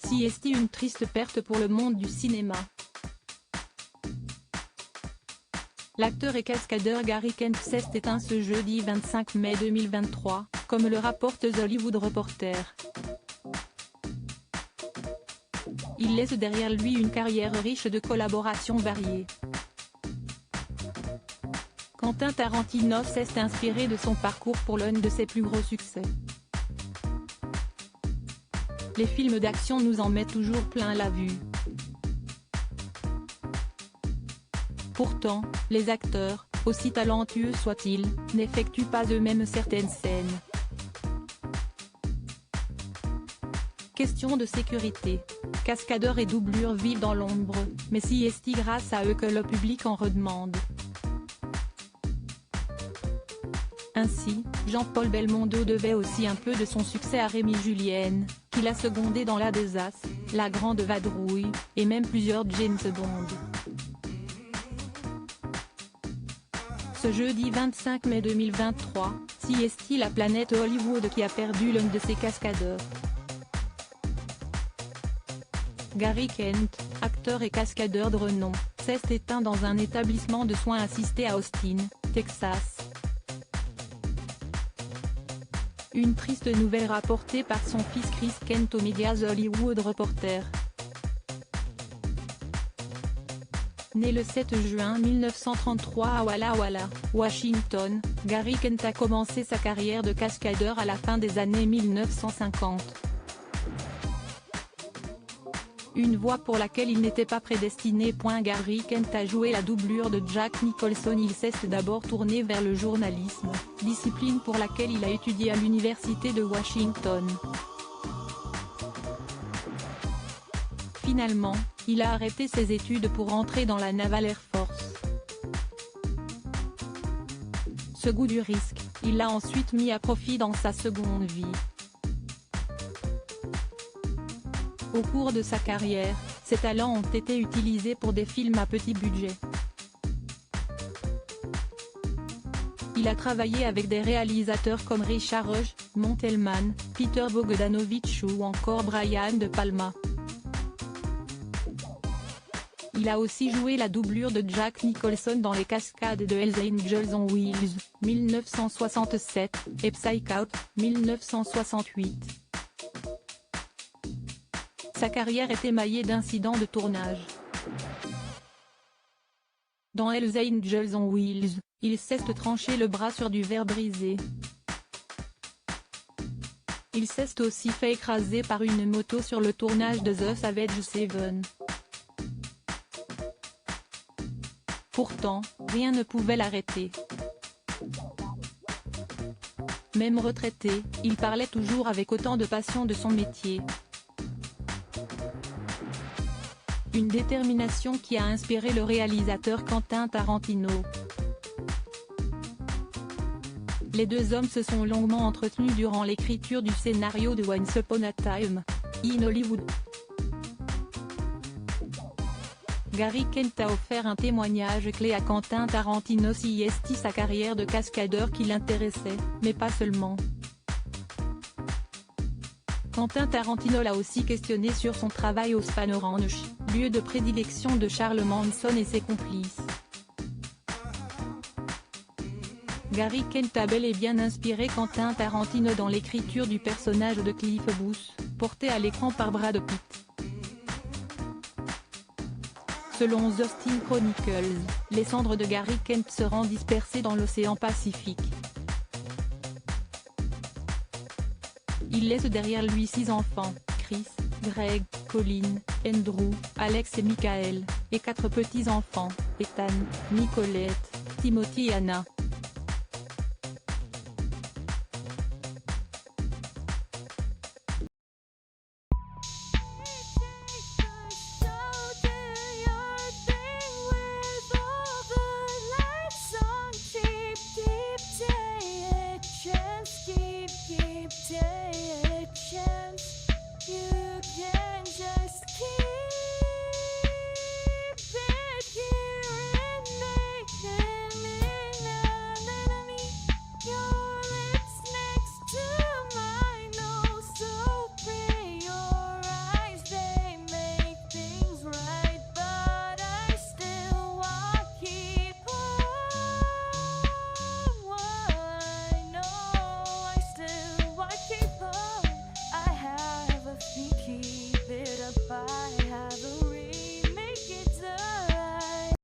CST, une triste perte pour le monde du cinéma. L'acteur et cascadeur Gary Kent s'est éteint ce jeudi 25 mai 2023, comme le rapporte The Hollywood Reporter. Il laisse derrière lui une carrière riche de collaborations variées. Quentin Tarantino s'est inspiré de son parcours pour l'un de ses plus gros succès. Les films d'action nous en mettent toujours plein la vue. Pourtant, les acteurs, aussi talentueux soient-ils, n'effectuent pas eux-mêmes certaines scènes. Question de sécurité. Cascadeurs et doublures vivent dans l'ombre, mais c'est grâce à eux que le public en redemande. Ainsi, Jean-Paul Belmondo devait aussi un peu de son succès à Rémi Julienne, qu'il a secondé dans La des As, La Grande Vadrouille, et même plusieurs James Bond. Ce jeudi 25 mai 2023, c'est la planète Hollywood qui a perdu l'un de ses cascadeurs. Gary Kent, acteur et cascadeur de renom, s'est éteint dans un établissement de soins assistés à Austin, Texas. Une triste nouvelle rapportée par son fils Chris Kent aux médias The Hollywood Reporter. Né le 7 juin 1933 à Walla Walla, Washington, Gary Kent a commencé sa carrière de cascadeur à la fin des années 1950. Une voix pour laquelle il n'était pas prédestiné. Gary Kent a joué la doublure de Jack Nicholson. Il s'est d'abord tourné vers le journalisme, discipline pour laquelle il a étudié à l'université de Washington. Finalement, il a arrêté ses études pour entrer dans la Naval Air Force. Ce goût du risque, il l'a ensuite mis à profit dans sa seconde vie. Au cours de sa carrière, ses talents ont été utilisés pour des films à petit budget. Il a travaillé avec des réalisateurs comme Richard Roge, Montelman, Peter Bogdanovich ou encore Brian De Palma. Il a aussi joué la doublure de Jack Nicholson dans Les Cascades de Hells Angels on Wheels, 1967, et Psych Out, 1968. Sa carrière est émaillée d'incidents de tournage. Dans Hells Angels on Wheels, il s'est tranché le bras sur du verre brisé. Il s'est aussi fait écraser par une moto sur le tournage de The Savage Seven. Pourtant, rien ne pouvait l'arrêter. Même retraité, il parlait toujours avec autant de passion de son métier. Une détermination qui a inspiré le réalisateur Quentin Tarantino. Les deux hommes se sont longuement entretenus durant l'écriture du scénario de Once Upon a Time in Hollywood. Gary Kent a offert un témoignage clé à Quentin Tarantino. C'est sa carrière de cascadeur qui l'intéressait, mais pas seulement. Quentin Tarantino l'a aussi questionné sur son travail au Span Ranch, lieu de prédilection de Charles Manson et ses complices. Gary Kent a bel et bien inspiré Quentin Tarantino dans l'écriture du personnage de Cliff Booth, porté à l'écran par Brad Pitt. Selon The Austin Chronicles, les cendres de Gary Kent seront dispersées dans l'océan Pacifique. Il laisse derrière lui 6 enfants, Chris, Greg, Colin, Andrew, Alex et Michael, et 4 petits-enfants, Ethan, Nicolette, Timothy et Anna.